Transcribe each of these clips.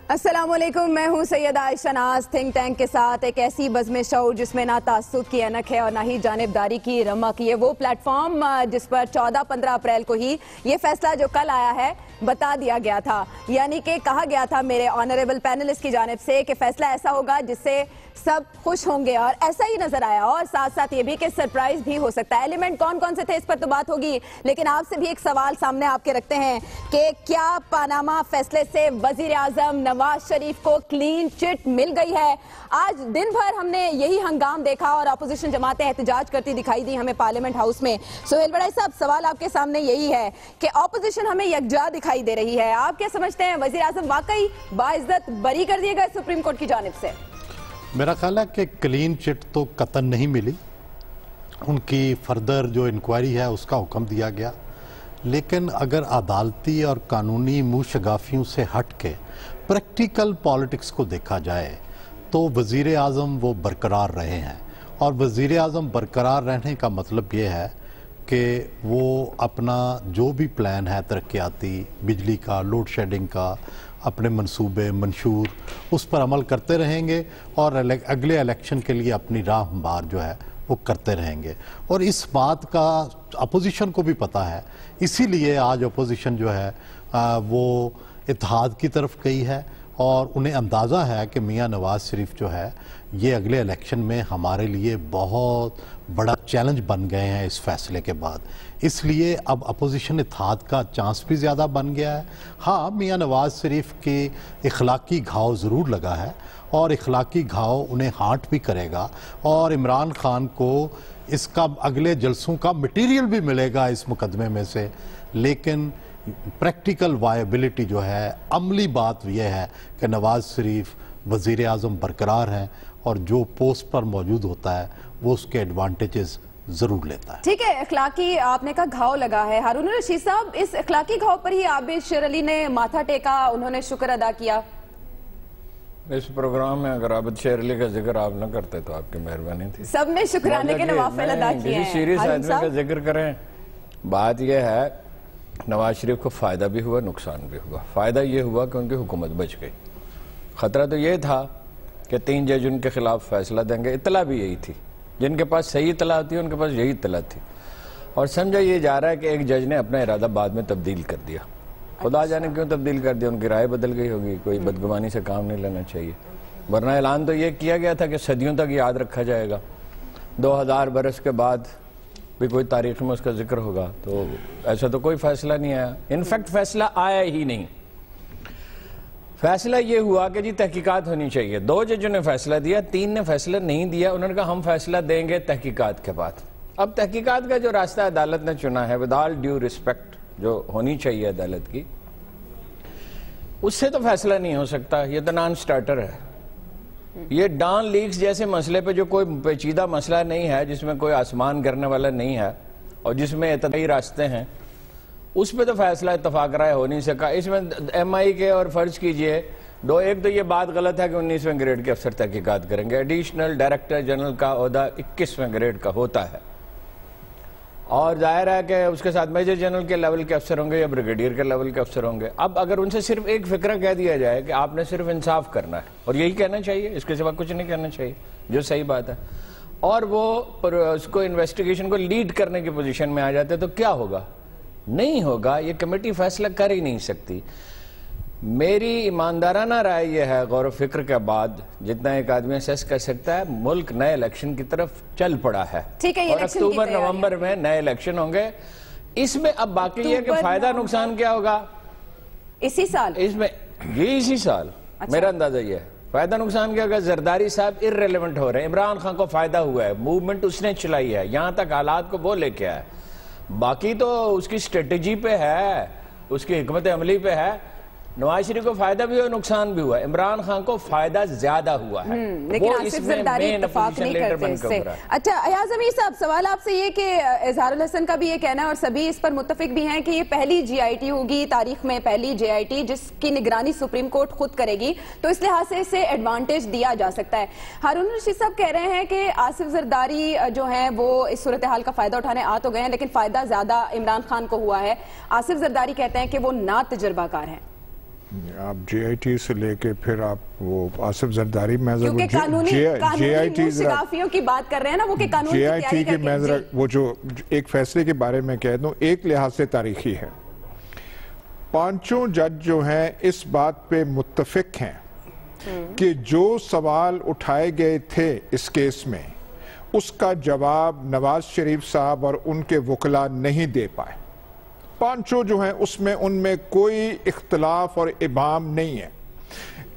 السلام علیکم، میں ہوں سیدہ عائشہ ناز تھنک ٹینک کے ساتھ ایک ایسی بزم شعور جس میں نہ تعصب کی انک ہے اور نہ ہی جانبداری کی رمق. یہ وہ پلیٹ فارم جس پر 14-15 اپریل کو ہی یہ فیصلہ جو کل آیا ہے بتا دیا گیا تھا، یعنی کہ کہا گیا تھا میرے آنریبل پینلسٹ کی جانب سے کہ فیصلہ ایسا ہوگا جس سے سب خوش ہوں گے، اور ایسا ہی نظر آیا. اور ساتھ ساتھ یہ بھی کہ سرپرائز بھی ہو سکتا ہے. ایلیمنٹ کون کون سے تھے اس پر تو بات ہوگی، لیکن آپ سے بھی ایک سوال سامنے آپ کے رکھتے ہیں کہ کیا پاناما فیصلے سے وزیر اعظم نواز شریف کو کلین چٹ مل گئی ہے؟ آج دن بھر ہم نے یہی ہنگام دیکھا اور اپوزیشن جماعتیں احتجاج کرتی دکھائی دی ہمیں پارلیمنٹ ہاؤس میں. سہیل بڑائی صاحب، سوال آپ کے سامنے یہی ہے کہ اپوزیشن ہمیں یکجا دکھائی دے رہی ہے. آپ کیا سمجھتے ہیں، وزیر اعظم واقعی باعزت بری کر دیے گئے سپریم کورٹ کی جانب سے؟ میرا خیال ہے کہ کلین چٹ تو قطعاً نہیں ملی، ان کی فردر جو انکوائری ہے اس کا حکم دیا گیا، لیکن اگر عدالتی اور قانونی منہ شگافیوں سے ہٹ کے پریکٹیکل پالیٹکس کو دیکھا جائے تو وزیر اعظم وہ برقرار رہے ہیں. اور وزیر اعظم برقرار رہنے کا مطلب یہ ہے کہ وہ اپنا جو بھی پلان ہے ترقیاتی، بجلی کا، لوڈ شیڈنگ کا، اپنے منصوبے منشور اس پر عمل کرتے رہیں گے اور اگلے الیکشن کے لیے اپنی راہ ہموار جو ہے وہ کرتے رہیں گے. اور اس بات کا اپوزیشن کو بھی پتہ ہے، اسی لیے آج اپوزیشن جو ہے وہ اتحاد کی طرف گئی ہے، اور انہیں اندازہ ہے کہ میاں نواز شریف جو ہے یہ اگلے الیکشن میں ہمارے لیے بہت بڑا چیلنج بن گئے ہیں اس فیصلے کے بعد. اس لیے اب اپوزیشن اتحاد کا چانس بھی زیادہ بن گیا ہے. ہاں، میاں نواز شریف کی اخلاقی گھاؤ ضرور لگا ہے، اور اخلاقی گھاؤ انہیں ہانٹ بھی کرے گا، اور عمران خان کو اس کا اگلے جلسوں کا مٹیریل بھی ملے گا اس مقدمے میں سے. لیکن پریکٹیکل وائبلٹی جو ہے، عملی بات یہ ہے کہ نواز شریف وزیر اعظم برقرار ہیں، اور جو پوسٹ پر موجود ہوتا ہے وہ اس کے ایڈوانٹیجز ضرور لیتا ہے. ٹھیک ہے، اخلاقی آپ نے کہا گھاؤ لگا ہے. ہارون الرشید صاحب، اس اخلاقی گھاؤ پر ہی عابد شیر علی نے ماتھا ٹیکا، انہوں نے شکر ادا کیا. اس پروگرام میں اگر عابد شیر علی کا ذکر آپ نہ کرتے تو آپ کی مہربانی تھی. سب نے شکرانے کے نوافل ادا کیے ہیں. کسی سیریس آدمی کا ذکر کریں. بات یہ ہے نواز شریف کو فائدہ بھی ہوا، نقصان بھی ہوا. فائدہ یہ ہوا کہ ان کی حکومت بچ گئی. خطرہ تو یہ تھا کہ 3 جج ان کے خلاف فیصلہ دیں گے. اطلاع بھی یہی تھی، جن کے پاس صحیح اطلاع تھی ان کے پاس یہی اطلاع تھی. اور سمجھا یہ جا رہا ہے کہ ایک جج نے اپنا ارادہ بعد میں تبدیل کر دیا. خدا جانے کیوں تبدیل کر دیا، ان کی رائے بدل گئی ہوگی. کوئی بدگمانی سے کام نہیں لینا چاہیے، ورنہ اعلان تو یہ کیا گیا تھا کہ صدیوں تک یاد رکھا جائے گا. 2000 برس کے بعد بھی کوئی تاریخ میں اس کا ذکر ہوگا. تو ایسا تو کوئی فیصلہ نہیں آیا. انفیکٹ فیصلہ آیا ہی نہیں. فیصلہ یہ ہوا کہ جی تحقیقات ہونی چاہیے. 2 ججوں نے فیصلہ دیا، 3 نے فیصلہ نہیں دیا. انہوں نے کہا ہم فیصلہ دیں گے تحقیقات کے بعد. اب تحقیقات کا جو راستہ عدالت نے چنا ہے، ود آل ڈیو ریسپیکٹ جو ہونی چاہیے عدالت کی، اس سے تو فیصلہ نہیں ہو سکتا. یہ تو نان سٹارٹر ہے. یہ ڈان لیکس جیسے مسئلے پہ جو کوئی پیچیدہ مسئلہ نہیں ہے، جس میں کوئی آسمان گرنے والا نہیں ہے اور جس میں ابتدائی راستے ہیں، اس پہ تو فیصلہ اتفاق رائے ہو نہیں سکا. اس میں ایم آئی کے اور فرض کیجئے ایک تو یہ بات غلط ہے کہ 19ویں گریڈ کے افسر تحقیقات کریں گے. ایڈیشنل ڈائریکٹر جنرل کا عہدہ 21ویں گریڈ کا ہوتا ہے، اور ظاہر ہے کہ اس کے ساتھ میجر جنرل کے لیول کے افسر ہوں گے یا بریگیڈیئر کے لیول کے افسر ہوں گے. اب اگر ان سے صرف ایک فکرہ کہہ دیا جائے کہ آپ نے صرف انصاف کرنا ہے، اور یہی کہنا چاہیے، اس کے سوا کچھ نہیں کہنا چاہیے، جو صحیح بات ہے، اور وہ اس کو انویسٹیگیشن کو لیڈ کرنے کی پوزیشن میں آ جاتے تو کیا ہوگا؟ نہیں ہوگا. یہ کمیٹی فیصلہ کر ہی نہیں سکتی. میری ایماندارانہ رائے یہ ہے، غور و فکر کے بعد جتنا ایک آدمی اسیس کر سکتا ہے، ملک نئے الیکشن کی طرف چل پڑا ہے، اور اکتوبر نومبر میں نئے الیکشن ہوں گے. اس میں اب باقی یہ کہ فائدہ نقصان کیا ہوگا اسی سال، اس میں یہ اسی سال میرا اندازہ یہ ہے. فائدہ نقصان کیا ہوگا؟ زرداری صاحب ارریلیونٹ ہو رہے ہیں. عمران خان کو فائدہ ہوا ہے، موومنٹ اس نے چلائی ہے، یہاں تک حالات کو وہ لے کے آئے. باقی تو اس کی اسٹریٹجی پہ ہے، اس کی حکمت عملی پہ ہے. نواز شریف کو فائدہ بھی ہوا، نقصان بھی ہوا. عمران خان کو فائدہ زیادہ ہوا ہے، لیکن آصف زرداری اتفاق نہیں کرتے اس سے. اچھا ایاز امیر صاحب، سوال آپ سے یہ کہ اظہار الحسن کا بھی یہ کہنا ہے اور سبھی اس پر متفق بھی ہیں کہ یہ پہلی جی آئی ٹی ہوگی تاریخ میں، پہلی جی آئی ٹی جس کی نگرانی سپریم کورٹ خود کرے گی، تو اس لحاظ سے اسے ایڈوانٹیج دیا جا سکتا ہے. ہارون الرشید صاحب کہہ رہے ہیں کہ آصف زرداری جو ہیں وہ اس صورتحال کا فائدہ اٹھانے آ تو گئے ہیں، لیکن فائدہ زیادہ عمران خان کو ہوا ہے. آصف زرداری کہتے ہیں کہ وہ نا تجربہ کار ہیں. آپ جے آئی ٹی سے لے کے پھر آپ وہ آصف زرداری میں کیونکہ قانونی موشگافیوں کی بات کر رہے ہیں نا وہ کہ قانون جے آئی ٹی کی میں ذرا وہ جو ایک فیصلے کے بارے میں کہہ دوں ایک لحاظ سے تاریخی ہے. پانچوں جج جو ہیں اس بات پہ متفق ہیں کہ جو سوال اٹھائے گئے تھے اس کیس میں اس کا جواب نواز شریف صاحب اور ان کے وکلاء نہیں دے پائے. پانچوں جو ہیں اس میں ان میں کوئی اختلاف اور ابہام نہیں ہے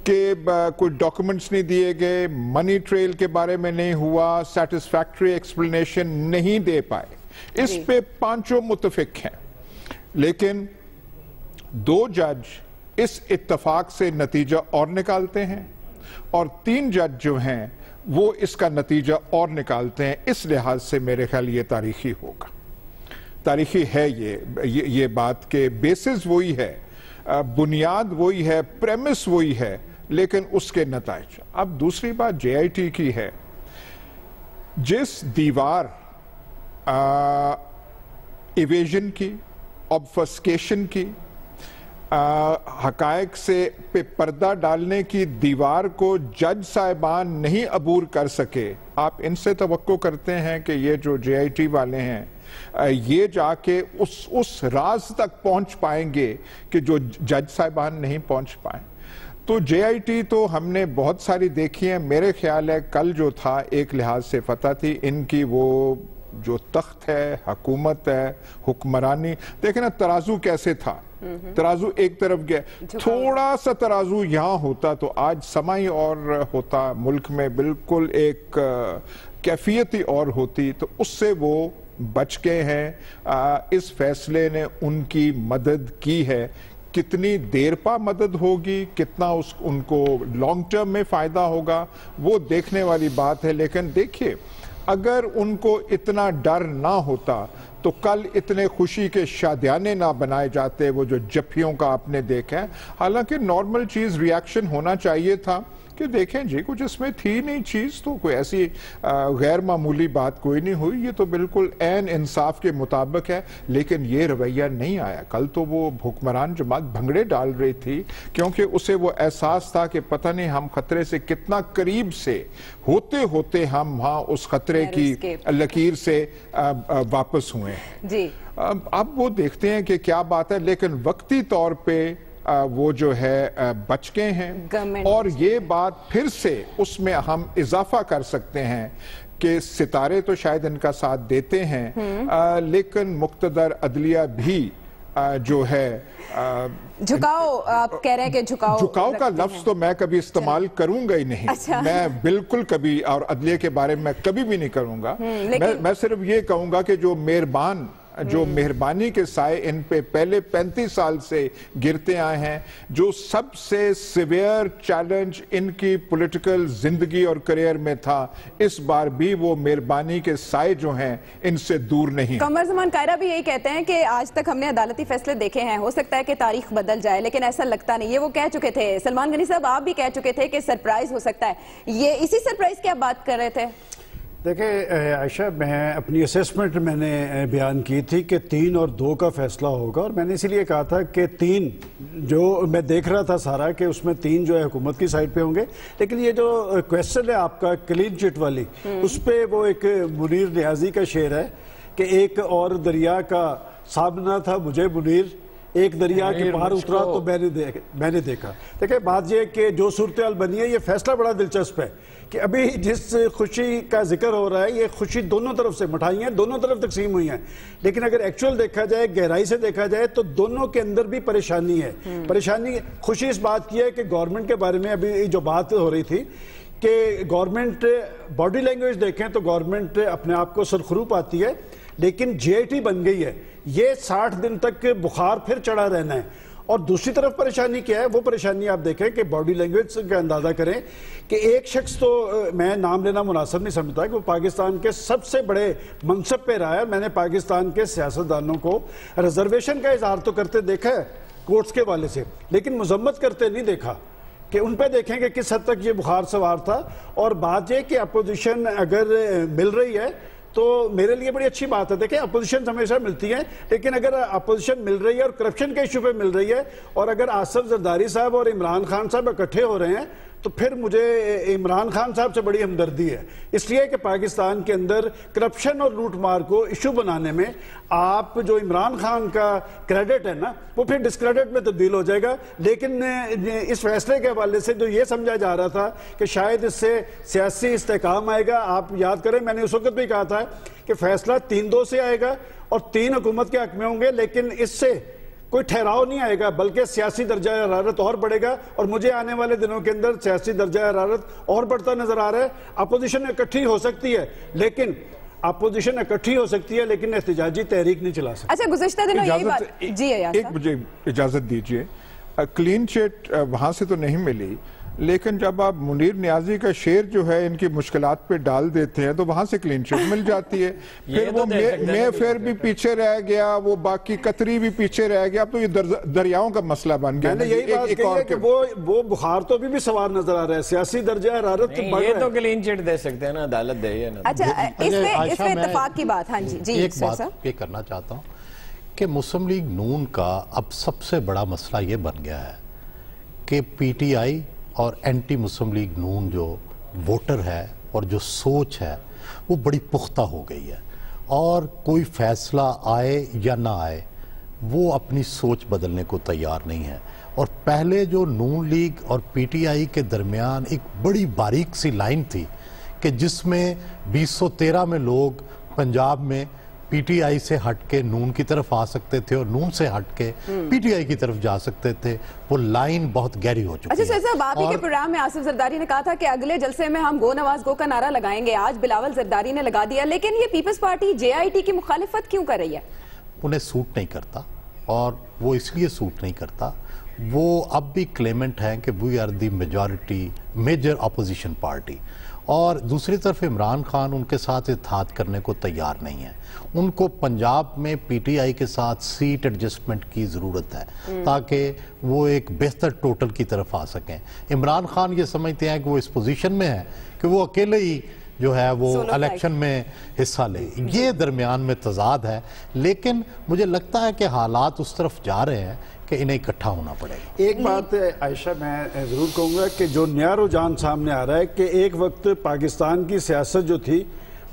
کہ کوئی ڈاکومنٹس نہیں دیے گئے, منی ٹریل کے بارے میں نہیں ہوا, سیٹسفیکٹری ایکسپلینیشن نہیں دے پائے. اس پہ پانچوں متفق ہیں. لیکن دو جج اس اتفاق سے نتیجہ اور نکالتے ہیں اور تین جج جو ہیں وہ اس کا نتیجہ اور نکالتے ہیں. اس لحاظ سے میرے خیال یہ تاریخی ہوگا. تاریخی ہے یہ بات کہ بیسز وہی ہے, بنیاد وہی ہے, پریمس وہی ہے, لیکن اس کے نتائج. اب دوسری بات جے آئی ٹی کی ہے. جس دیوار ایویژن کی, آبفسکیشن کی, حقائق سے پہ پردہ ڈالنے کی دیوار کو جج صاحبان نہیں عبور کر سکے, آپ ان سے توقع کرتے ہیں کہ یہ جو جے آئی ٹی والے ہیں یہ جا کے اس راز تک پہنچ پائیں گے کہ جو جج صاحبان نہیں پہنچ پائیں. تو جے آئی ٹی تو ہم نے بہت ساری دیکھی ہیں. میرے خیال ہے کل جو تھا ایک لحاظ سے فتح تھی ان کی. وہ جو تخت ہے, حکومت ہے, حکمرانی, دیکھیں نا ترازو کیسے تھا. ترازو ایک طرف گیا, تھوڑا سا ترازو یہاں ہوتا تو آج سمائی اور ہوتا, ملک میں بالکل ایک کیفیت ہی اور ہوتی. تو اس سے وہ بچ گئے ہیں. اس فیصلے نے ان کی مدد کی ہے. کتنی دیر پا مدد ہوگی, کتنا ان کو لانگ ٹرم میں فائدہ ہوگا, وہ دیکھنے والی بات ہے. لیکن دیکھیے اگر ان کو اتنا ڈر نہ ہوتا تو کل اتنے خوشی کے شادیانے نہ بنائے جاتے وہ جو جفیوں کا آپ نے دیکھا ہے. حالانکہ نارمل چیز ریاکشن ہونا چاہیے تھا کہ دیکھیں جی کچھ اس میں تھی نہیں چیز, تو کوئی ایسی غیر معمولی بات کوئی نہیں ہوئی, یہ تو بالکل عین انصاف کے مطابق ہے. لیکن یہ رویہ نہیں آیا. کل تو وہ حکمران جماعت بھنگڑے ڈال رہی تھی کیونکہ اسے وہ احساس تھا کہ پتہ نہیں ہم خطرے سے کتنا قریب سے ہوتے ہوتے ہم وہاں اس خطرے کی لکیر سے واپس ہوئے ہیں. جی اب وہ دیکھتے ہیں کہ کیا بات ہے. لیکن وقتی طور پہ وہ جو ہے بچ گئے ہیں. اور یہ بات پھر سے اس میں ہم اضافہ کر سکتے ہیں کہ ستارے تو شاید ان کا ساتھ دیتے ہیں, لیکن مقتدر عدلیہ بھی جو ہے جھکاؤ, آپ کہہ رہے ہیں کہ جھکاؤ کا لفظ تو میں کبھی استعمال کروں گا ہی نہیں. میں بالکل کبھی, اور عدلیہ کے بارے میں کبھی بھی نہیں کروں گا. میں صرف یہ کہوں گا کہ جو مہربانی کے سائے ان پہ پہلے 35 سال سے گرتے آئے ہیں, جو سب سے سیویئر چیلنج ان کی پولیٹیکل زندگی اور کریئر میں تھا, اس بار بھی وہ مہربانی کے سائے جو ہیں ان سے دور نہیں. قمر زمان قائرہ بھی یہی کہتے ہیں کہ آج تک ہم نے عدالتی فیصلے دیکھے ہیں, ہو سکتا ہے کہ تاریخ بدل جائے, لیکن ایسا لگتا نہیں. یہ وہ کہہ چکے تھے. سلمان غنی صاحب آپ بھی کہہ چکے تھے کہ سرپرائز ہو سکتا ہے. یہ اسی سرپرائز کی آپ بات کر رہے تھے. دیکھیں عائشہ, میں اپنی اسیسمنٹ میں نے بیان کی تھی کہ 3 اور 2 کا فیصلہ ہوگا, اور میں نے اسی لیے کہا تھا کہ 3 جو میں دیکھ رہا تھا سارا کہ اس میں 3 جو ہے حکومت کی سائڈ پہ ہوں گے. لیکن یہ جو کویسچن ہے آپ کا کلین چٹ والی, اس پہ وہ ایک منیر نیازی کا شعر ہے کہ ایک اور دریا کا سامنا تھا مجھے منیر, ایک دریا کے پار اترا تو میں نے دیکھا. دیکھیں بات یہ کہ جو صورتحال بنی ہے, یہ فیصلہ بڑا دلچسپ ہے کہ ابھی جس خوشی کا ذکر ہو رہا ہے یہ خوشی دونوں طرف سے مٹھائیاں دونوں طرف تقسیم ہوئی ہیں, لیکن اگر ایکچول دیکھا جائے, گہرائی سے دیکھا جائے تو دونوں کے اندر بھی پریشانی ہے. پریشانی خوشی اس بات کی ہے کہ گورنمنٹ کے بارے میں ابھی جو بات ہو رہی تھی کہ گورنمنٹ باڈی لینگویج دیکھیں تو گورنمنٹ اپنے آپ کو سرخرو پاتی ہے, لیکن جے آئی ٹی بن گئی ہے. یہ 60 دن تک بخار پھر چڑھا رہنا ہے. اور دوسری طرف پریشانی کیا ہے, وہ پریشانی آپ دیکھیں کہ باڈی لینگویج کا اندازہ کریں کہ ایک شخص تو میں نام لینا مناسب نہیں سمجھتا کہ وہ پاکستان کے سب سے بڑے منصب پہ رہا ہے. میں نے پاکستان کے سیاستدانوں کو ریزرویشن کا اظہار تو کرتے دیکھا ہے کورٹس کے والے سے, لیکن مذمت کرتے نہیں دیکھا. کہ ان پہ دیکھیں کہ کس حد تک یہ بخار سوار تھا. اور بات یہ کہ اپوزیشن اگر مل رہی ہے تو میرے لیے بڑی اچھی بات ہے. دیکھیں اپوزیشن ہمیشہ ملتی ہے, لیکن اگر اپوزیشن مل رہی ہے اور کرپشن کے ایشو پہ مل رہی ہے, اور اگر آصف زرداری صاحب اور عمران خان صاحب اکٹھے ہو رہے ہیں, تو پھر مجھے عمران خان صاحب سے بڑی ہمدردی ہے, اس لیے کہ پاکستان کے اندر کرپشن اور لوٹ مار کو ایشو بنانے میں آپ جو عمران خان کا کریڈٹ ہے نا, وہ پھر ڈسکریڈٹ میں تبدیل ہو جائے گا. لیکن اس فیصلے کے حوالے سے جو یہ سمجھا جا رہا تھا کہ شاید اس سے سیاسی استحکام آئے گا, آپ یاد کریں میں نے اس وقت بھی کہا تھا کہ فیصلہ 3-2 سے آئے گا اور 3 حکومت کے حق میں ہوں گے, لیکن اس سے کوئی ٹھہراؤ نہیں آئے گا, بلکہ سیاسی درجہ حرارت اور بڑھے گا. اور مجھے آنے والے دنوں کے اندر سیاسی درجہ حرارت اور بڑھتا نظر آ رہا ہے. اپوزیشن اکٹھی ہو سکتی ہے, لیکن احتجاجی تحریک نہیں چلا سکتی. اچھا گزشتہ دنوں یہی بات, جی ایک مجھے اجازت دیجئے, کلین چٹ وہاں سے تو نہیں ملی, لیکن جب آپ منیر نیازی کا شعر جو ہے ان کی مشکلات پہ ڈال دیتے ہیں تو وہاں سے کلین چٹ مل جاتی ہے. پھر وہ مے فیئر بھی پیچھے رہ گیا, وہ باقی قطری بھی پیچھے رہ گیا, اب تو یہ دریاؤں کا مسئلہ بن گیا. میں نے یہی بات کہی ہے کہ وہ بخار تو بھی سوار نظر آ رہا ہے, سیاسی درجہ حرارت بڑھ رہا ہے. یہ تو کلین چٹ دے سکتے ہیں نا, عدالت دے. اچھا اس پہ اتفاق کی بات, ہاں جی ایک بات یہ کرنا چاہتا ہوں کہ مسلم لیگ نون کا اب سب سے بڑا مسئلہ یہ بن گیا ہے کہ پی ٹی آئی اور اینٹی مسلم لیگ نون جو ووٹر ہے اور جو سوچ ہے وہ بڑی پختہ ہو گئی ہے, اور کوئی فیصلہ آئے یا نہ آئے وہ اپنی سوچ بدلنے کو تیار نہیں ہے. اور پہلے جو نون لیگ اور پی ٹی آئی کے درمیان ایک بڑی باریک سی لائن تھی کہ جس میں 2013 میں لوگ پنجاب میں پی ٹی آئی سے ہٹ کے نون کی طرف آ سکتے تھے اور نون سے ہٹ کے پی ٹی آئی کی طرف جا سکتے تھے, وہ لائن بہت گہری ہو چکی ہے. اچھا صاحب, آپ ہی کے پروگرام میں آصف زرداری نے کہا تھا کہ اگلے جلسے میں ہم گو نواز گو کا نعرہ لگائیں گے, آج بلاول زرداری نے لگا دیا, لیکن یہ Peoples Party J I T کی مخالفت کیوں کر رہی ہے؟ انہیں سوٹ نہیں کرتا, اور وہ اس لیے سوٹ نہیں کرتا, وہ اب بھی کلیمنٹ ہیں کہ we are the majority major opposition party, اور دوسری طرف عمران خان ان کے ساتھ اتحاد کرنے کو تیار نہیں ہے. ان کو پنجاب میں پی ٹی آئی کے ساتھ سیٹ ایڈجسٹمنٹ کی ضرورت ہے تاکہ وہ ایک بہتر ٹوٹل کی طرف آ سکیں. عمران خان یہ سمجھتے ہیں کہ وہ اس پوزیشن میں ہے کہ وہ اکیلے ہی جو ہے وہ الیکشن میں حصہ لے. یہ درمیان میں تضاد ہے, لیکن مجھے لگتا ہے کہ حالات اس طرف جا رہے ہیں کہ انہیں اکٹھا ہونا پڑے گا. ایک بات عائشہ میں ضرور کہوں گا کہ جو نیا رجحان سامنے آ رہا ہے کہ ایک وقت پاکستان کی سیاست جو تھی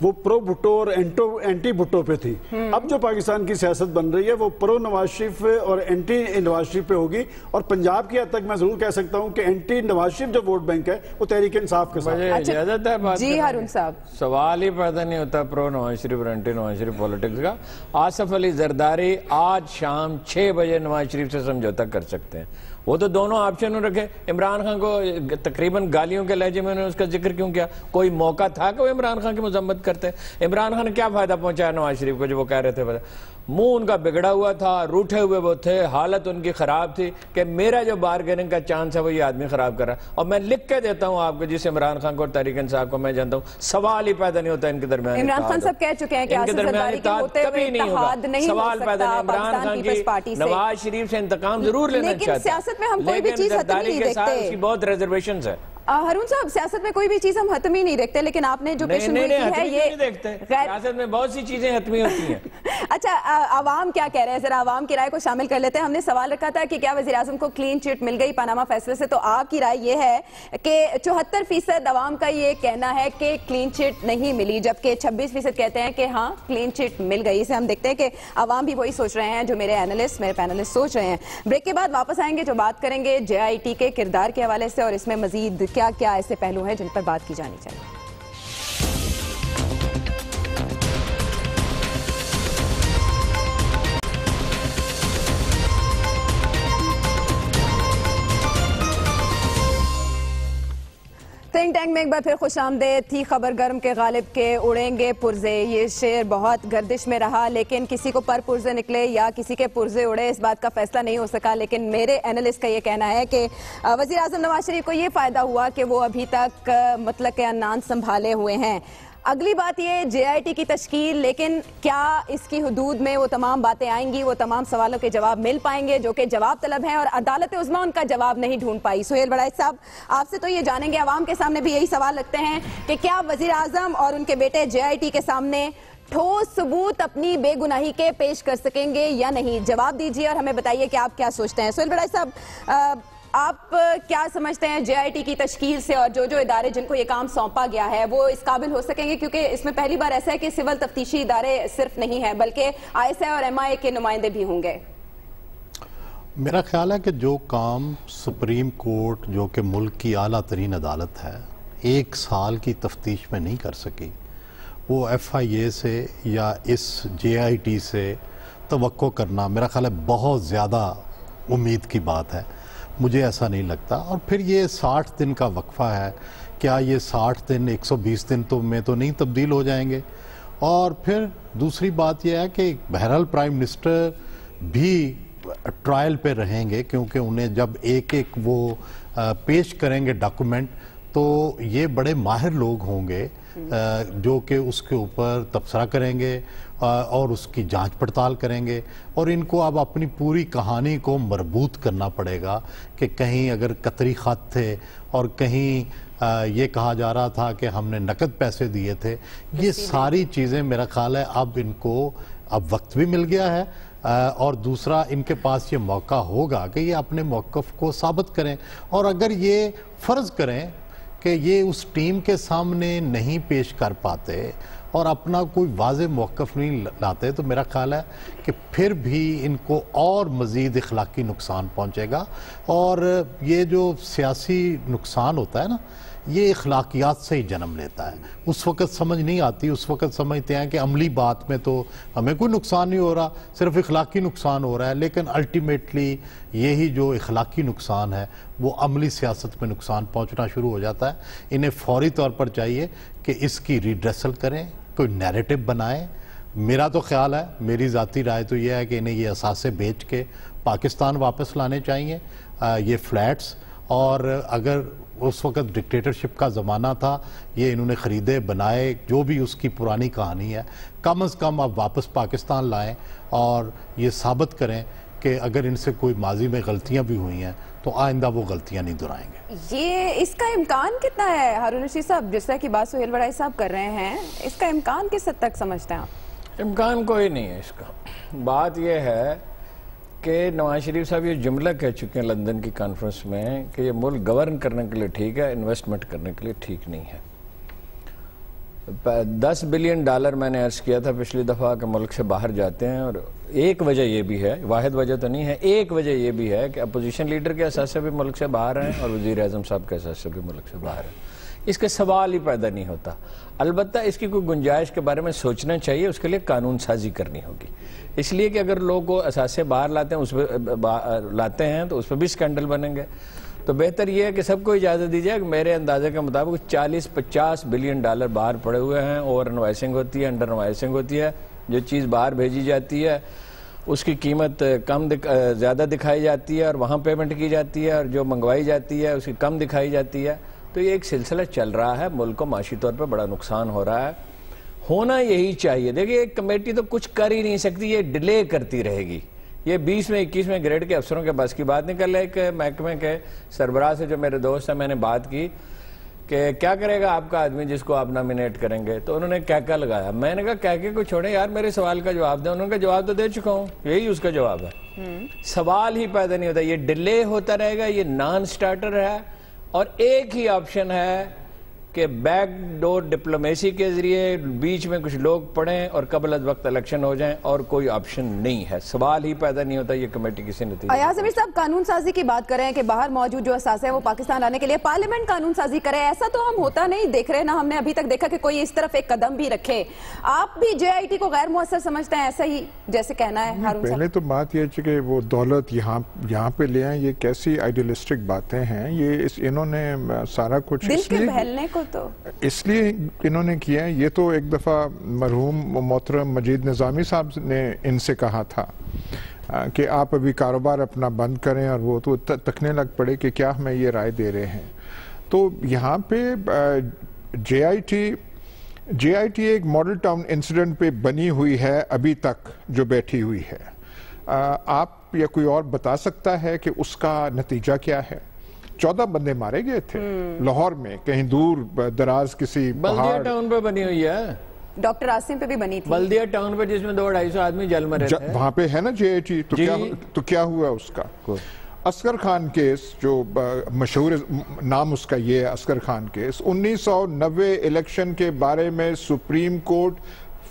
وہ پرو بھٹو اور اینٹی بھٹو پہ تھی, اب جو پاکستان کی سیاست بن رہی ہے وہ پرو نواز شریف اور اینٹی نواز شریف پہ ہوگی. اور پنجاب کی حد تک میں ضرور کہہ سکتا ہوں کہ اینٹی نواز شریف جو ووٹ بینک ہے وہ تحریک انصاف کے ساتھ. اجازت ہے بات جی ہارون صاحب, سوال ہی پیدا نہیں ہوتا پرو نواز شریف اور اینٹی نواز شریف پولیٹکس کا. آصف علی زرداری آج شام 6 بجے نواز شریف سے سمجھوتا کر سکتے ہیں, وہ تو دونوں آپشن رکھے. عمران خان کو تقریباً گالیوں کے لہجے میں اس کا ذکر کیوں کیا؟ کوئی موقع تھا کہ وہ عمران خان کی مذمت کرتے؟ عمران خان نے کیا فائدہ پہنچایا نواز شریف کو جو وہ کہہ رہے تھے؟ منہ ان کا بگڑا ہوا تھا, روٹھے ہوئے وہ تھے, حالت ان کی خراب تھی کہ میرا جو بارگیننگ کا چانس ہے وہ یہ آدمی خراب کر رہا ہے. اور میں لکھ کے دیتا ہوں آپ کو, جس عمران خان کو اور تحریک انصاف کو میں جانتا ہوں, سوال ہی پیدا نہیں ہوتا ان کے درمیان. عمران خان صاحب کہہ چکے ہیں کہ آصف زرداری کے ہوتے ہوئے اتحاد نہیں ہو سکتا پاکستان پیپلز پارٹی سے. نواز شریف سے انتقام ضرور لینا چاہتا ہے, لیکن سیاست میں ہم کوئی بھی چیز حتمی نہیں دیکھتے. اس کی بہت ریزرویشنز ہے. ہارون صاحب, سیاست میں کوئی بھی چیز ہم حتمی نہیں دیکھتے, لیکن آپ نے جو پیشن گوئی کی ہے یہ سیاست میں بہت سی چیزیں حتمی ہوتی ہیں. اچھا عوام کیا کہہ رہے ہیں, ذرا عوام کی رائے کو شامل کر لیتے ہیں. ہم نے سوال رکھا تھا کہ کیا وزیر اعظم کو کلین چٹ مل گئی پاناما فیصلے سے, تو آپ کی رائے یہ ہے کہ 74% عوام کا یہ کہنا ہے کہ کلین چٹ نہیں ملی, جبکہ 26% کہتے ہیں کہ ہاں کلین چٹ مل گئی. اسے ہم دیکھتے ہیں کہ عوام بھی وہی سوچ رہے ہیں جو میرے پینلسٹ سوچ رہے ہیں. بریک کے بعد واپس آئیں گے جو بات کریں گے جے آئی ٹی کے کردار کے حوالے سے, اور اس میں مزید کیا کیا ایسے پہلو ہیں جن پر بات کی جانی چاہیے. تھنک ٹینک میں ایک بار پھر خوش آمدید. تھی خبر گرم کے غالب کے اڑیں گے پرزے, یہ شعر بہت گردش میں رہا, لیکن کسی کو پر پرزے نکلے یا کسی کے پرزے اڑے اس بات کا فیصلہ نہیں ہو سکا. لیکن میرے اینالسٹ کا یہ کہنا ہے کہ وزیر اعظم نواز شریف کو یہ فائدہ ہوا کہ وہ ابھی تک مطلق عنان سنبھالے ہوئے ہیں. اگلی بات یہ JIT کی تشکیل، لیکن کیا اس کی حدود میں وہ تمام باتیں آئیں گی، وہ تمام سوالوں کے جواب مل پائیں گے جو کہ جواب طلب ہیں اور عدالت عظمیٰ ان کا جواب نہیں ڈھونڈ پائی؟ سہیل بڑائچ صاحب، آپ سے تو یہ جانیں گے، عوام کے سامنے بھی یہی سوال رکھتے ہیں کہ کیا وزیر اعظم اور ان کے بیٹے JIT کے سامنے ٹھوس ثبوت اپنی بے گناہی کے پیش کر سکیں گے یا نہیں؟ جواب دیجیے اور ہمیں بتائیے کہ آپ کیا سوچتے ہیں۔ سہیل بڑائچ صاحب، آپ کیا سمجھتے ہیں JIT کی تشکیل سے اور جو ادارے جن کو یہ کام سونپا گیا ہے وہ اس قابل ہو سکیں گے؟ کیونکہ اس میں پہلی بار ایسا ہے کہ سول تفتیشی ادارے صرف نہیں ہیں بلکہ ISI اور MI کے نمائندے بھی ہوں گے۔ میرا خیال ہے کہ جو کام سپریم کورٹ جو کہ ملک کی اعلیٰ ترین عدالت ہے 1 سال کی تفتیش میں نہیں کر سکی، وہ FIA سے یا اس JIT سے توقع کرنا میرا خیال ہے بہت زیادہ امید کی بات ہے۔ مجھے ایسا نہیں لگتا۔ اور پھر یہ 60 دن کا وقفہ ہے، کیا یہ 60 دن 120 دن میں تو نہیں تبدیل ہو جائیں گے؟ اور پھر دوسری بات یہ ہے کہ بہرحال پرائم منسٹر بھی ٹرائل پہ رہیں گے، کیونکہ انہیں جب ایک وہ پیش کریں گے ڈاکومنٹ تو یہ بڑے ماہر لوگ ہوں گے جو کہ اس کے اوپر تبصرہ کریں گے اور اس کی جانچ پڑتال کریں گے، اور ان کو اب اپنی پوری کہانی کو مربوط کرنا پڑے گا کہ کہیں اگر قطری خط تھے اور کہیں یہ کہا جا رہا تھا کہ ہم نے نقد پیسے دیے تھے، یہ ساری چیزیں میرا خیال ہے اب ان کو اب وقت بھی مل گیا ہے، اور دوسرا ان کے پاس یہ موقع ہوگا کہ یہ اپنے موقف کو ثابت کریں، اور اگر یہ فرض کریں کہ یہ اس ٹیم کے سامنے نہیں پیش کر پاتے اور اپنا کوئی واضح موقف نہیں لاتے تو میرا خیال ہے کہ پھر بھی ان کو اور مزید اخلاقی نقصان پہنچے گا، اور یہ جو سیاسی نقصان ہوتا ہے نا یہ اخلاقیات سے ہی جنم لیتا ہے۔ اس وقت سمجھ نہیں آتی، اس وقت سمجھتے ہیں کہ عملی بات میں تو ہمیں کوئی نقصان نہیں ہو رہا، صرف اخلاقی نقصان ہو رہا ہے، لیکن الٹیمیٹلی یہی جو اخلاقی نقصان ہے وہ عملی سیاست میں نقصان پہنچنا شروع ہو جاتا ہے۔ انہیں فوری طور پر چاہیے کہ اس کی ریڈریسل کریں، کوئی نیریٹو بنائیں۔ میرا تو خیال ہے، میری ذاتی رائے تو یہ ہے کہ انہیں یہ اثاثے بیچ کے پاکستان واپس لانے چاہیے یہ فلیٹس، اور اگر اس وقت ڈکٹیٹرشپ کا زمانہ تھا یہ انہوں نے خریدے بنائے، جو بھی اس کی پرانی کہانی ہے، کم از کم اب واپس پاکستان لائیں اور یہ ثابت کریں کہ اگر ان سے کوئی ماضی میں غلطیاں بھی ہوئی ہیں تو آئندہ وہ غلطیاں نہیں دہرائیں گے۔ یہ اس کا امکان کتنا ہے ہارون رشید صاحب؟ جس طرح کی بات سہیل بڑائچ صاحب کر رہے ہیں، اس کا امکان کس حد تک سمجھتے ہیں آپ؟ امکان کوئی نہیں ہے اس کا۔ بات یہ ہے کہ نواز شریف صاحب یہ جملہ کہہ چکے ہیں لندن کی کانفرنس میں کہ یہ ملک گورن کرنے کے لیے ٹھیک ہے، انویسٹمنٹ کرنے کے لیے ٹھیک نہیں ہے۔ $10 بلین میں نے عرض کیا تھا پچھلی دفعہ کہ ملک سے باہر جاتے ہیں، اور ایک وجہ یہ بھی ہے، واحد وجہ تو نہیں ہے، ایک وجہ یہ بھی ہے کہ اپوزیشن لیڈر کے اثاثے سے بھی ملک سے باہر ہیں اور وزیر اعظم صاحب کے اثاثے سے بھی ملک سے باہر ہیں۔ اس کا سوال ہی پیدا نہیں ہوتا۔ البتہ اس کی کوئی گنجائش کے بارے میں سوچنا چاہیے، اس کے لیے قانون سازی کرنی ہوگی، اس لیے کہ اگر لوگ کو اثاثے باہر لاتے ہیں تو اس پہ بھی سکینڈل بنیں گے۔ تو بہتر یہ ہے کہ سب کو اجازت دی جائے کہ میرے اندازے کے مطابق $40-50 بلین باہر پڑے ہوئے ہیں، اوور انوائسنگ ہوتی ہے، انڈر انوائسنگ ہوتی ہے، جو چیز باہر بھیجی جاتی ہے اس کی قیمت زیادہ دکھائی جاتی ہے اور وہاں پیمنٹ کی جاتی ہے، اور جو منگوائی جاتی ہے اس کی کم دکھائی جاتی ہے۔ تو یہ ایک سلسلہ چل رہا ہے، ملک کو معاشی طور پر بڑا نقصان ہو رہا ہے۔ ہونا یہی چاہیے، دیکھیے ایک کمیٹی تو کچھ کر ہی نہیں سکتی، یہ ڈیلے کرتی رہے گی۔ یہ 20ویں 21ویں گریڈ کے افسروں کے بس کی بات نہیں کر رہے کہ محکمے کے سربراہ سے جو میرے دوست ہیں میں نے بات کی کہ کیا کرے گا آپ کا آدمی جس کو آپ نامینیٹ کریں گے، تو انہوں نے کیا لگایا۔ میں نے کہا کیا کو چھوڑیں یار، میرے سوال کا جواب دیں۔ انہوں نے کہا جواب تو دے چکا ہوں، یہی اس کا جواب ہے۔ سوال ہی پیدا نہیں ہوتا، یہ ڈیلے ہوتا رہے گا، یہ نان سٹارٹر ہے، اور ایک ہی آپشن ہے کہ بیک ڈور ڈپلومیسی کے ذریعے بیچ میں کچھ لوگ پڑیں اور قبل از وقت الیکشن ہو جائیں، اور کوئی آپشن نہیں ہے۔ سوال ہی پیدا نہیں ہوتا یہ کمیٹی کسی نتیجے۔ ایاز امیر صاحب قانون سازی کی بات کر رہے ہیں کہ باہر موجود جو اثاثے ہیں وہ پاکستان لانے کے لیے پارلیمنٹ قانون سازی کرے، ایسا تو ہم ہوتا نہیں دیکھ رہے، نہ ہم نے ابھی تک دیکھا کہ کوئی اس طرف ایک قدم بھی رکھے۔ آپ بھی JIT کو غیر مؤثر سمجھتے ہیں، ایسا ہی جیسے کہنا ہے ہارون صاحب؟ پہلے تو بات یہ ہے کہ وہ دولت یہاں پہ لے آئیں، یہ کیسی آئیڈیلسٹک باتیں ہیں، یہ انہوں نے سارا کچھ دل کے بہلنے کو تو اس لیے انہوں نے کیا ہے۔ یہ تو ایک دفعہ مرحوم محترم مجید نظامی صاحب نے ان سے کہا تھا کہ آپ ابھی کاروبار اپنا بند کریں، اور وہ تو تکنے لگ پڑے کہ کیا ہمیں یہ رائے دے رہے ہیں۔ تو یہاں پہ JIT جے آئی ٹی ایک ماڈل ٹاؤن انسیڈنٹ پہ بنی ہوئی ہے ابھی تک جو بیٹھی ہوئی ہے. آپ یا کوئی اور بتا سکتا ہے کہ اس کا نتیجہ کیا ہے؟ 14 بندے مارے گئے تھے لاہور میں، کہیں دور دراز کسی بلدیہ ٹاؤن پہ بنی ہوئی ہے، ڈاکٹر عاصم پہ بھی بنی تھی بلدیہ ٹاؤن پہ، جس میں 200-250 آدمی جل مرے تھے. وہاں پہ ہے نا جے آئی ٹی. تو کیا ہوا اس کا؟ عسکر خان کیس، جو مشہور نام اس کا یہ ہے عسکر خان کیس، 1990 الیکشن کے بارے میں سپریم کورٹ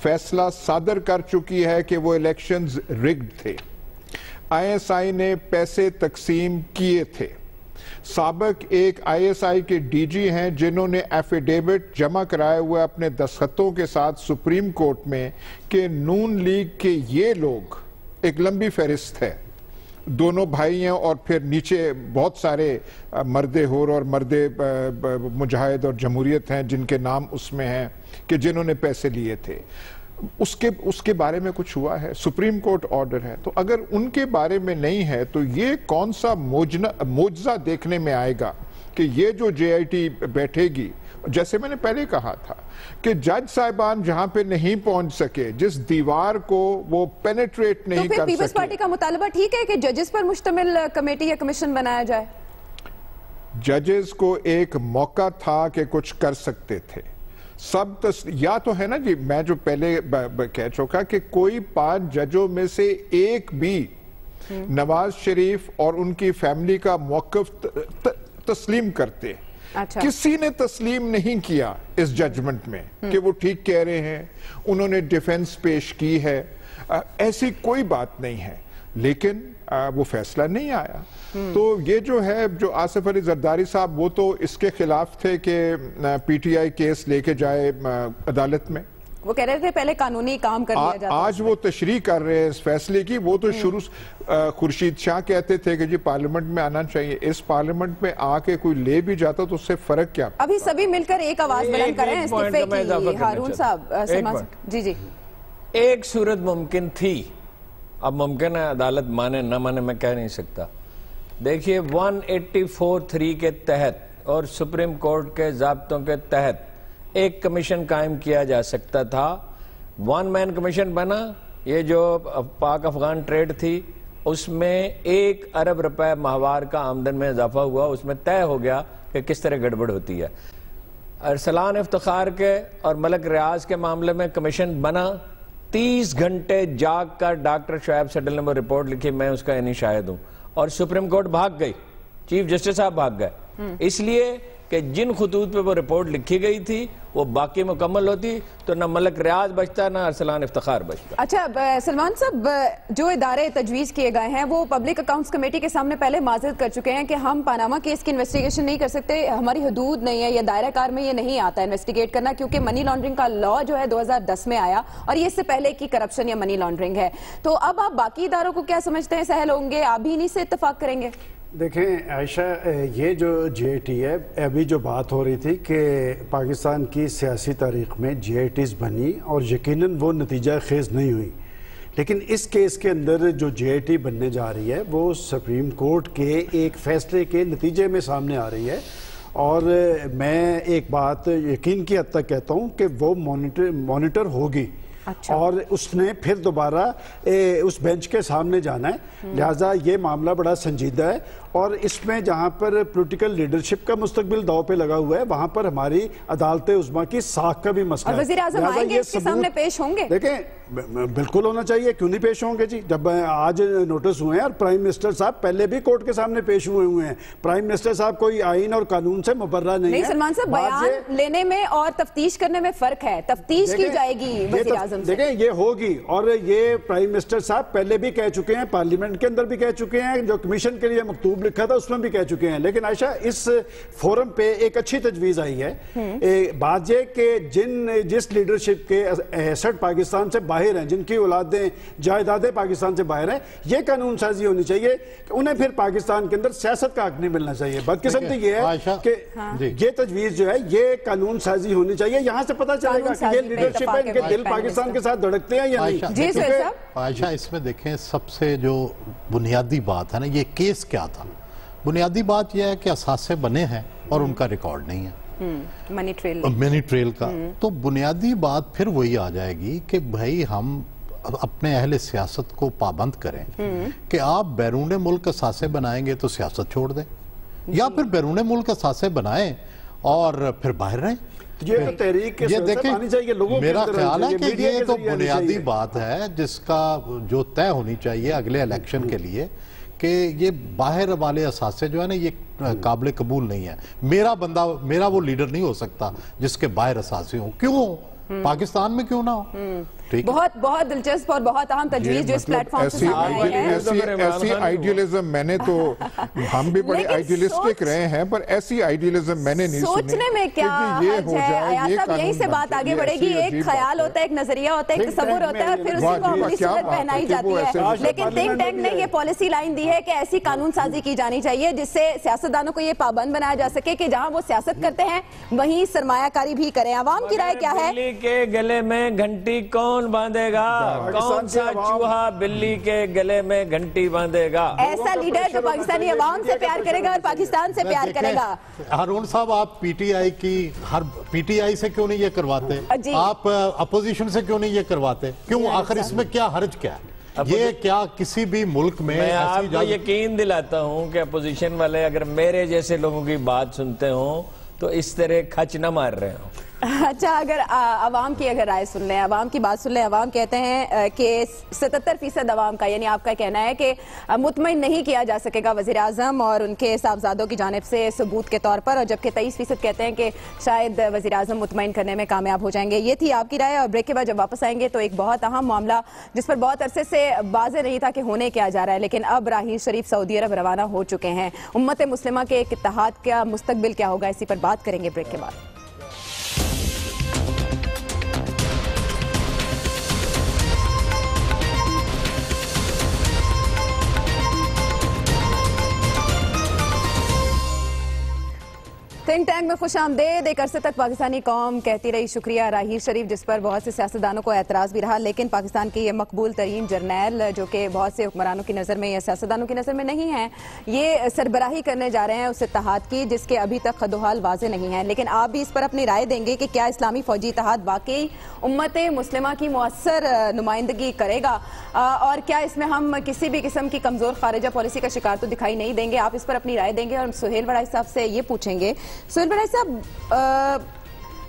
فیصلہ صادر کر چکی ہے کہ وہ الیکشنز رگڈ تھے. آئی ایس آئی نے پیسے تقسیم کیے تھے. سابق ایک آئی ایس آئی کے ڈی جی ہیں جنہوں نے ایفیڈیوٹ جمع کرائے ہوئے اپنے دستخطوں کے ساتھ سپریم کورٹ میں کہ نون لیگ کے یہ لوگ، ایک لمبی فہرست ہے، دونوں بھائی ہیں اور پھر نیچے بہت سارے مرد ہور اور مرد مجاہد اور جمہوریت ہیں جن کے نام اس میں ہیں کہ جنہوں نے پیسے لیے تھے. اس کے بارے میں کچھ ہوا ہے؟ سپریم کورٹ آرڈر ہے. تو اگر ان کے بارے میں نہیں ہے تو یہ کون سا معجزہ دیکھنے میں آئے گا کہ یہ جو جے آئی ٹی بیٹھے گی، جیسے میں نے پہلے کہا تھا کہ جج صاحبان جہاں پہ نہیں پہنچ سکے، جس دیوار کو وہ پینیٹریٹ نہیں کر سکے. تو پھر پیپلز پارٹی کا مطالبہ ٹھیک ہے کہ ججز پر مشتمل کمیٹی یا کمیشن بنایا جائے؟ ججز کو ایک موقع تھا کہ کچھ کر سکتے تھے. یا تو ہے نا جی، میں جو پہلے کہہ چکا کہ کوئی 5 ججوں میں سے ایک بھی نواز شریف اور ان کی فیملی کا موقف تسلیم کرتے. کسی نے تسلیم نہیں کیا اس ججمنٹ میں کہ وہ ٹھیک کہہ رہے ہیں، انہوں نے ڈیفنس پیش کی ہے، ایسی کوئی بات نہیں ہے. لیکن وہ فیصلہ نہیں آیا. تو یہ جو ہے، جو آصف علی زرداری صاحب، وہ تو اس کے خلاف تھے کہ پی ٹی آئی کیس لے کے جائے عدالت میں. وہ کہہ رہے تھے پہلے قانونی کام کر لیا جاتا. آج وہ تشریح کر رہے ہیں اس فیصلے کی. وہ تو شروع خورشید شاہ کہتے تھے کہ جی پارلیمنٹ میں آنا چاہیے. اس پارلیمنٹ میں آ کے کوئی لے بھی جاتا تو اس سے فرق کیا؟ ابھی سبھی مل کر ایک آواز بلند کریں استعفے کی. ہارون صاحب، جی ایک صورت ممکن تھی، اب ممکن ہے عدالت مانے نہ مانے، میں کہہ نہیں سکتا. دیکھیے 184(3) کے تحت اور سپریم کورٹ کے ضابطوں کے تحت ایک کمیشن قائم کیا جا سکتا تھا. 1 مین کمیشن بنا. یہ جو پاک افغان ٹریڈ تھی اس میں 1 ارب روپے ماہوار کا آمدن میں اضافہ ہوا. اس میں طے ہو گیا کہ کس طرح گڑبڑ ہوتی ہے. ارسلان افتخار کے اور ملک ریاض کے معاملے میں کمیشن بنا. 30 گھنٹے جاگ کر ڈاکٹر شعیب سڈل نے وہ رپورٹ لکھی، میں اس کا یعنی شاہد ہوں. اور سپریم کورٹ بھاگ گئی، چیف جسٹس صاحب بھاگ گئے، اس لیے کہ جن خطوط پہ وہ رپورٹ لکھی گئی تھی وہ باقی مکمل ہوتی تو نہ ملک ریاض بچتا نہ ارسلان افتخار بچتا. اچھا سلمان صاحب، جو ادارے تجویز کیے گئے ہیں وہ پبلک اکاؤنٹس کمیٹی کے سامنے پہلے معذرت کر چکے ہیں کہ ہم پاناما کیس کی انویسٹیگیشن نہیں کر سکتے، ہماری حدود نہیں ہے یا دائرہ کار میں یہ نہیں آتا انویسٹیگیٹ کرنا، کیونکہ منی لانڈرنگ کا لاء جو ہے 2010 میں آیا اور یہ اس سے پہلے کی کرپشن یا منی لانڈرنگ ہے. تو اب آپ باقی اداروں کو کیا سمجھتے ہیں؟ سہل ہوں گے، آپ بھی انہی سے اتفاق کریں گے؟ دیکھیں عائشہ، یہ جو جے آئی ٹی ہے، ابھی جو بات ہو رہی تھی کہ پاکستان کی سیاسی تاریخ میں جے آئی ٹیز بنی اور یقیناً وہ نتیجہ خیز نہیں ہوئی، لیکن اس کیس کے اندر جو جے آئی ٹی بننے جا رہی ہے وہ سپریم کورٹ کے ایک فیصلے کے نتیجے میں سامنے آ رہی ہے. اور میں ایک بات یقین کی حد تک کہتا ہوں کہ وہ مانیٹر ہوگی. اور اس نے پھر دوبارہ اس بینچ کے سامنے جانا ہے. لہٰذا یہ معاملہ بڑا سنجیدہ ہے اور اس میں جہاں پر پولیٹیکل لیڈرشپ کا مستقبل داؤ پہ لگا ہوا ہے وہاں پر ہماری عدالت عظمیٰ کی ساکھ کا بھی مسئلہ ہے. اور وزیر اعظم آئیں گے اس کے سامنے پیش ہوں گے؟ دیکھیں بالکل ہونا چاہیے، کیوں نہیں پیش ہوں گے جی. جب آج نوٹس ہوئے ہیں اور پرائم منسٹر صاحب پہلے بھی کورٹ کے سامنے پیش ہوئے ہیں. پرائم منسٹر صاحب کوئی آئین اور قانون سے مبرہ نہیں ہے. سلمان صاحب، بیان لینے میں اور تفتیش کرنے میں فرق ہے. تفتیش کی جائے گی وزیر اعظم سے. دیکھیں یہ ہوگی اور یہ پرائم منسٹر صاحب پہلے بھی کہہ چکے ہیں، پارلیمنٹ کے اندر بھی کہہ چکے ہیں، جو کمیشن کے لیے مکتوب لکھا تھا اس میں بھی کہہ چکے ہیں. لیکن عائشہ اس فورم پہ ایک اچھی تجویز آئی ہے. بات یہ کہ جس لیڈرشپ کے ایسٹ پاکستان سے باہر ہیں، جن کی اولادیں جائیدادیں پاکستان سے باہر ہیں، یہ قانون سازی ہونی چاہیے کہ انہیں پھر پاکستان کے اندر سیاست کا حق نہیں ملنا چاہیے. بدقسمتی یہ ہے کہ یہ تجویز جو ہے یہ قانون سازی ہونی چاہیے. یہاں سے پتہ چلے گا کہ یہ لیڈرشپ ہے، ان کے دل پاکستان کے ساتھ دھڑکتے ہیں یا نہیں. عائشہ اس میں دیکھیں سب سے جو بنیادی بات ہے نا، یہ کیس کیا تھا؟ بنیادی بات یہ ہے کہ اثاثے بنے ہیں اور ان کا ریکارڈ نہیں ہے. منی ٹریل کا، تو بنیادی بات پھر وہی آ جائے گی کہ بھائی ہم اپنے اہل سیاست کو پابند کریں کہ آپ بیرون ملک اثاثے بنائیں گے تو سیاست چھوڑ دیں، یا پھر بیرون ملک اثاثے بنائیں اور پھر باہر رہیں۔ یہ تو تحریک کے یہ دیکھیں، میرا خیال ہے کہ یہ تو بنیادی بات ہے جس کا جو طے ہونی چاہیے اگلے الیکشن کے لیے، کہ یہ باہر والے اثاثے جو ہے نا یہ قابل قبول نہیں ہے۔ میرا وہ لیڈر نہیں ہو سکتا جس کے باہر اثاثے ہوں، کیوں پاکستان میں کیوں نہ ہو؟ بہت بہت دلچسپ اور بہت اہم تجویز جو اس پلیٹ فارم سے سامنے آئی ہے۔ ایسی آئیڈیالزم میں نے تو، ہم بھی بڑے آئیڈیالسٹک رہے ہیں، پر ایسی آئیڈیالزم میں نے نہیں سنی۔ سوچنے میں کیا حرج ہے آیات صاحب، یہیں سے بات آگے بڑھے گی۔ ایک خیال ہوتا ہے، ایک نظریہ ہوتا ہے، ایک تصور ہوتا ہے، اور پھر اسی کو عملی صورت پہنائی جاتی ہے۔ لیکن تھنک ٹینک نے یہ پالیسی لائن دی ہے کہ ایسی قانون سازی کی جانی چاہیے جس سے سیاستدانوں کو یہ پابند بنایا جا سکے کہ جہاں وہ سیاست کرتے ہیں وہیں سرمایہ کاری بھی کریں۔ عوام کی رائے کیا ہے؟ بلی کے گلے میں گھنٹی کون باندھے گا؟ کون سا چوہا بلی کے گلے میں گھنٹی باندھے گا؟ ایسا لیڈر جو پاکستانی عوام سے پیار کرے گا اور پاکستان سے پیار کرے گا۔ ہارون صاحب، آپ پی ٹی آئی سے کیوں نہیں یہ کرواتے؟ آپ اپوزیشن سے کیوں نہیں یہ کرواتے؟ کیوں؟ آخر اس میں کیا حرج کیا ہے؟ یہ کیا کسی بھی ملک میں میں آپ کو یقین دلاتا ہوں کہ اپوزیشن والے اگر میرے جیسے لوگوں کی بات سنتے ہوں تو اس طرح کھچ نہ مار رہے ہوں۔ اچھا، اگر عوام کی اگر رائے سن لیں، عوام کی بات سن لیں، عوام کہتے ہیں کہ 77% عوام کا، یعنی آپ کا کہنا ہے کہ مطمئن نہیں کیا جا سکے گا وزیر اعظم اور ان کے صاحبزادوں کی جانب سے ثبوت کے طور پر، اور جبکہ 23% کہتے ہیں کہ شاید وزیر اعظم مطمئن کرنے میں کامیاب ہو جائیں گے۔ یہ تھی آپ کی رائے، اور بریک کے بعد جب واپس آئیں گے تو ایک بہت اہم معاملہ جس پر بہت عرصے سے واضح نہیں تھا کہ ہونے کیا جا رہا ہے، لیکن اب راحیل شریف سعودی عرب روانہ ہو چکے ہیں۔ امت مسلمہ کے ایک اتحاد کا مستقبل کیا ہوگا، اسی پر بات کریں گے بریک کے بعد۔ تھنک ٹینک میں خوش آمدید۔ ایک عرصے تک پاکستانی قوم کہتی رہی شکریہ راحیل شریف، جس پر بہت سے سیاستدانوں کو اعتراض بھی رہا، لیکن پاکستان کے یہ مقبول ترین جرنیل جو کہ بہت سے حکمرانوں کی نظر میں یا سیاستدانوں کی نظر میں نہیں ہیں، یہ سربراہی کرنے جا رہے ہیں اس اتحاد کی جس کے ابھی تک خد و حال واضح نہیں ہے۔ لیکن آپ بھی اس پر اپنی رائے دیں گے کہ کیا اسلامی فوجی اتحاد واقعی امت مسلمہ کی مؤثر نمائندگی کرے گا، اور کیا اس میں ہم کسی بھی قسم کی کمزور خارجہ پالیسی کا شکار تو دکھائی نہیں دیں گے؟ آپ اس پر اپنی رائے دیں گے، اور سہیل بڑائی صاحب سے یہ پوچھیں گے۔ سہیل بڑائی صاحب،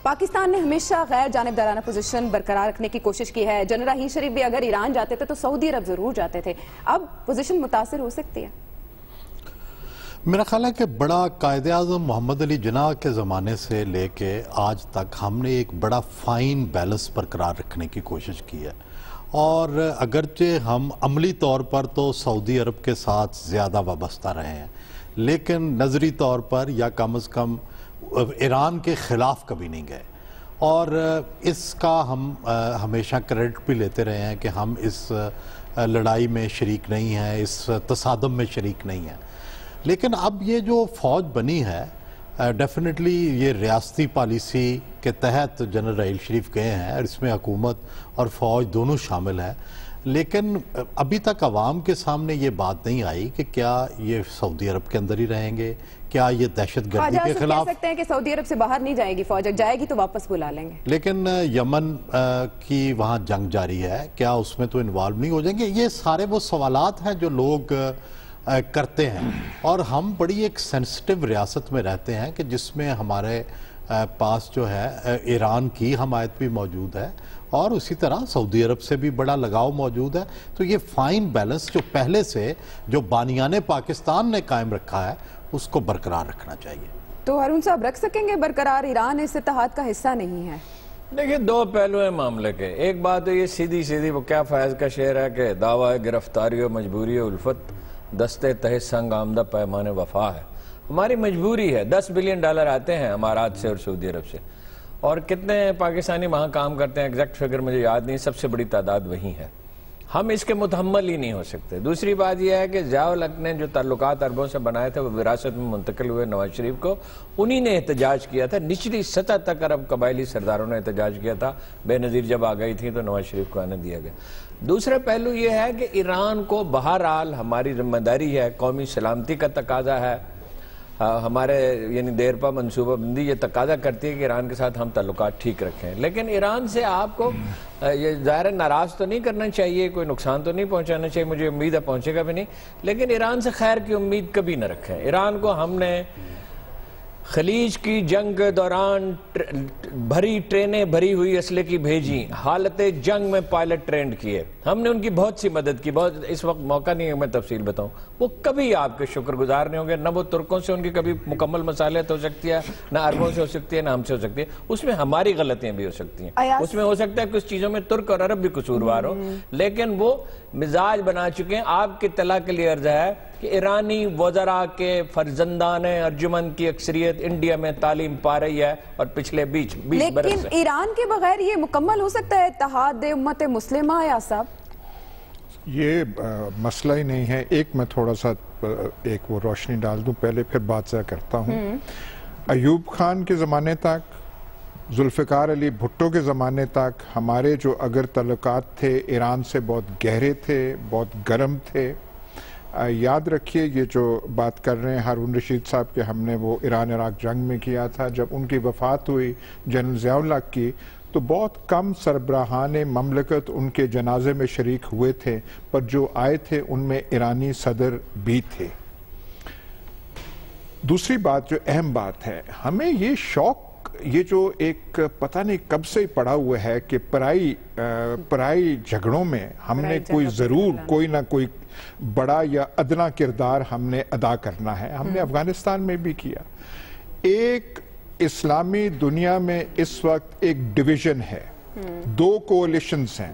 پاکستان نے ہمیشہ غیر جانبدارانہ پوزیشن برقرار رکھنے کی کوشش کی ہے۔ جنرل راحیل شریف بھی اگر ایران جاتے تھے تو سعودی عرب ضرور جاتے تھے، اب پوزیشن متاثر ہو سکتی ہے؟ میرا خیال ہے کہ بڑا قائد اعظم محمد علی جناح کے زمانے سے لے کے آج تک ہم نے ایک بڑا فائن بیلنس برقرار رکھنے کی کوشش کی ہے، اور اگرچہ ہم عملی طور پر تو سعودی عرب کے ساتھ زیادہ وابستہ رہے ہیں، لیکن نظری طور پر یا کم از کم ایران کے خلاف کبھی نہیں گئے، اور اس کا ہم ہمیشہ کریڈٹ بھی لیتے رہے ہیں کہ ہم اس لڑائی میں شریک نہیں ہیں، اس تصادم میں شریک نہیں ہیں۔ لیکن اب یہ جو فوج بنی ہے، ڈیفینیٹلی یہ ریاستی پالیسی کے تحت جنرل راحیل شریف گئے ہیں، اور اس میں حکومت اور فوج دونوں شامل ہیں، لیکن ابھی تک عوام کے سامنے یہ بات نہیں آئی کہ کیا یہ سعودی عرب کے اندر ہی رہیں گے، کیا یہ دہشت گردی کے خلاف کہہ سکتے ہیں کہ سعودی عرب سے باہر نہیں جائے گی فوج، جائے گی تو واپس بلا لیں گے، لیکن یمن کی وہاں جنگ جاری ہے، کیا اس میں تو انوالو نہیں ہو جائیں گے؟ یہ سارے وہ سوالات ہیں جو لوگ کرتے ہیں، اور ہم بڑی ایک سینسٹیو ریاست میں رہتے ہیں کہ جس میں ہمارے پاس جو ہے ایران کی حمایت بھی موجود ہے، اور اسی طرح سعودی عرب سے بھی بڑا لگاؤ موجود ہے۔ تو یہ فائن بیلنس جو پہلے سے جو بانیان پاکستان نے قائم رکھا ہے اس کو برقرار رکھنا چاہیے۔ تو ہارون صاحب رکھ سکیں گے برقرار؟ ایران اس اتحاد کا حصہ نہیں ہے۔ دیکھیں، دو پہلو ہیں معاملے کے۔ ایک بات تو یہ سیدھی وہ کیا فیض کا شعر ہے کہ دعویٰ گرفتاری و مجبوری و الفت دستے تہ سنگ آمدہ پیمان وفا ہے۔ ہماری مجبوری ہے، $10 بلین آتے ہیں امارات سے اور سعودی عرب سے، اور کتنے پاکستانی وہاں کام کرتے ہیں ایگزیکٹ فگر مجھے یاد نہیں، سب سے بڑی تعداد وہی ہے۔ ہم اس کے متحمل ہی نہیں ہو سکتے۔ دوسری بات یہ ہے کہ ضیاء الحق نے جو تعلقات عربوں سے بنائے تھے وہ وراثت میں منتقل ہوئے نواز شریف کو، انہی نے احتجاج کیا تھا، نچلی سطح تک عرب قبائلی سرداروں نے احتجاج کیا تھا۔ بے نظیر جب آ گئی تھی تو نواز شریف کو آنے دیا گیا۔ دوسرا پہلو یہ ہے کہ ایران کو بہرحال ہماری ذمہ داری ہے، قومی سلامتی کا تقاضا ہے، ہمارے یعنی دیرپا منصوبہ بندی یہ تقاضا کرتی ہے کہ ایران کے ساتھ ہم تعلقات ٹھیک رکھیں، لیکن ایران سے آپ کو یہ ظاہر ناراض تو نہیں کرنا چاہیے، کوئی نقصان تو نہیں پہنچانا چاہیے، مجھے امید ہے پہنچے گا بھی نہیں، لیکن ایران سے خیر کی امید کبھی نہ رکھیں۔ ایران کو ہم نے خلیج کی جنگ کے دوران بھری ٹرینیں بھری ہوئی اسلحے کی بھیجی، حالت جنگ میں پائلٹ ٹرینڈ کیے، ہم نے ان کی بہت سی مدد کی، بہت اس وقت موقع نہیں ہے میں تفصیل بتاؤں، وہ کبھی آپ کے شکر گزار نہیں ہوں گے، نہ وہ ترکوں سے ان کی کبھی مکمل مصالحت ہو سکتی ہے، نہ عربوں سے ہو سکتی ہے، نہ ہم سے ہو سکتی ہے، اس میں ہماری غلطیاں بھی ہو سکتی ہیں، اس میں ہو سکتا ہے کچھ چیزوں میں ترک اور عرب بھی قصوروار ہو، لیکن وہ مزاج بنا چکے ہیں۔ آپ کی اطلاع کے لیے عرض ہے کہ ایرانی وزراء کے فرزندان ارجمن کی اکثریت انڈیا میں تعلیم پا رہی ہے اور پچھلے 20 برس سے۔ لیکن ایران کے بغیر یہ مکمل ہو سکتا ہے اتحاد امت مسلمہ یا صاحب؟ یہ مسئلہ ہی نہیں ہے۔ ایک میں تھوڑا سا ایک وہ روشنی ڈال دوں، پہلے پھر بات ذرا کرتا ہوں۔ ایوب خان کے زمانے تک، ذوالفقار علی بھٹو کے زمانے تک ہمارے جو اگر تعلقات تھے ایران سے بہت گہرے تھے، بہت گرم تھے۔ یاد رکھیے یہ جو بات کر رہے ہیں ہارون رشید صاحب کہ ہم نے وہ ایران عراق جنگ میں کیا تھا، جب ان کی وفات ہوئی جنرل ضیاء الحق کی، تو بہت کم سربراہان مملکت ان کے جنازے میں شریک ہوئے تھے، پر جو آئے تھے ان میں ایرانی صدر بھی تھے۔ دوسری بات جو اہم بات ہے، ہمیں یہ شوق، یہ جو ایک پتہ نہیں کب سے پڑا ہوا ہے کہ پرائی جھگڑوں میں ہم نے کوئی ضرور کوئی نہ کوئی بڑا یا ادنا کردار ہم نے ادا کرنا ہے۔ ہم نے افغانستان میں بھی کیا۔ ایک اسلامی دنیا میں اس وقت ایک ڈویژن ہے، دو کولیشنز ہیں۔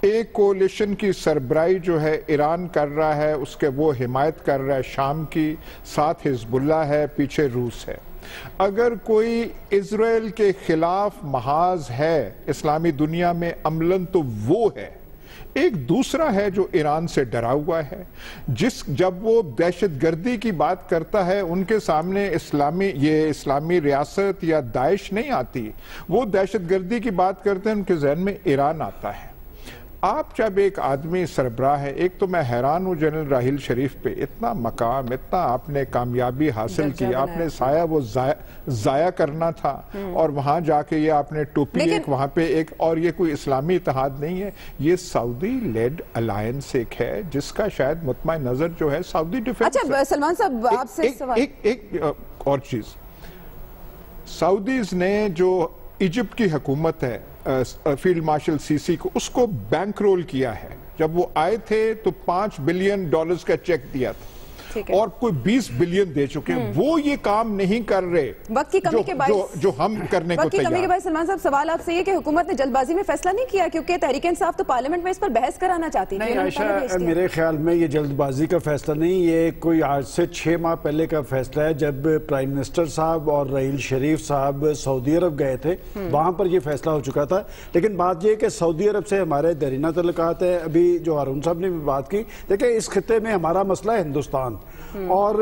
ایک کولیشن کی سربراہی جو ہے ایران کر رہا ہے، اس کے وہ حمایت کر رہا ہے شام کی، ساتھ حزب اللہ ہے، پیچھے روس ہے۔ اگر کوئی اسرائیل کے خلاف محاذ ہے اسلامی دنیا میں عملاً تو وہ ہے۔ ایک دوسرا ہے جو ایران سے ڈرا ہوا ہے، جب وہ دہشت گردی کی بات کرتا ہے ان کے سامنے اسلامی ریاست یا داعش نہیں آتی، وہ دہشت گردی کی بات کرتے ہیں ان کے ذہن میں ایران آتا ہے۔ آپ جب ایک آدمی سربراہ ہے، ایک تو میں حیران ہوں جنرل راحیل شریف پہ، اتنا مقام، اتنا آپ نے کامیابی حاصل کی، آپ نے سایہ وہ ضائع کرنا تھا، اور وہاں جا کے یہ آپ نے ٹوپی ایک وہاں پہ ایک، اور یہ کوئی اسلامی اتحاد نہیں ہے، یہ سعودی لیڈ الائنس ایک ہے جس کا شاید مطمع نظر جو ہے سعودی ڈیفنس۔ اچھا سلمان صاحب آپ سے سوال، ایک اور چیز، سعودیز نے جو ایجپٹ کی حکومت ہے فیلڈ مارشل سیسی کو، اس کو بینک رول کیا ہے۔ جب وہ آئے تھے تو $5 بلین کا چیک دیا تھا، اور کوئی 20 بلین دے چکے ہیں۔ وہ یہ کام نہیں کر رہے وقت کی کمی کے باعث جو ہم کرنے کو تیار ہیں۔ سلمان صاحب سوال آپ سے یہ کہ حکومت نے جلد بازی میں فیصلہ نہیں کیا، کیونکہ تحریک انصاف تو پارلیمنٹ میں اس پر بحث کرانا چاہتی تھی۔ نہیں عائشہ، میرے خیال میں یہ جلد بازی کا فیصلہ نہیں، یہ کوئی آج سے 6 ماہ پہلے کا فیصلہ ہے، جب پرائم منسٹر صاحب اور راحیل شریف صاحب سعودی عرب گئے تھے، وہاں پر یہ فیصلہ ہو چکا تھا۔ لیکن بات یہ کہ سعودی عرب سے ہمارے دیرینہ تعلقات ہے، ابھی جو ہارون صاحب نے بھی بات کی، دیکھیں اس خطے میں ہمارا مسئلہ ہے ہندوستان، اور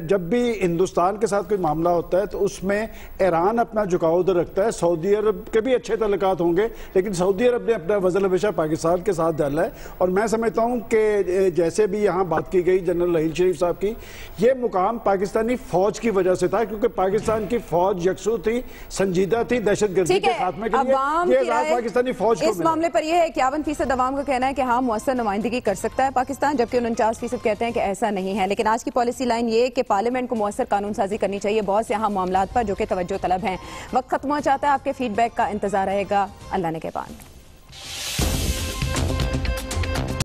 جب بھی ہندوستان کے ساتھ کوئی معاملہ ہوتا ہے تو اس میں ایران اپنا جھکاؤ ادھر رکھتا ہے۔ سعودی عرب کے بھی اچھے تعلقات ہوں گے، لیکن سعودی عرب نے اپنا وزن ہمیشہ پاکستان کے ساتھ ڈالا ہے، اور میں سمجھتا ہوں کہ جیسے بھی یہاں بات کی گئی جنرل راحیل شریف صاحب کی، یہ مقام پاکستانی فوج کی وجہ سے تھا، کیونکہ پاکستان کی فوج یکسو تھی، سنجیدہ تھی دہشت گردی کے خاتمے کے لیے، یہ راز پاکستانی فوج کو اس معاملے پر یہ ہے 51% عوام کا کہنا ہے کہ ہاں مؤثر نمائندگی کر سکتا ہے پاکستان، جبکہ 49% کہتے ہیں کہ ایسا نہیں ہے۔ لیکن آج کی پالیسی لائن یہ کہ پارلیمنٹ کو مؤثر قانون سازی کرنی چاہیے بہت سے اہم معاملات پر جو کہ توجہ طلب ہیں۔ وقت ختم ہو جاتا ہے، آپ کے فیڈ بیک کا انتظار رہے گا۔ اللہ نے کے بعد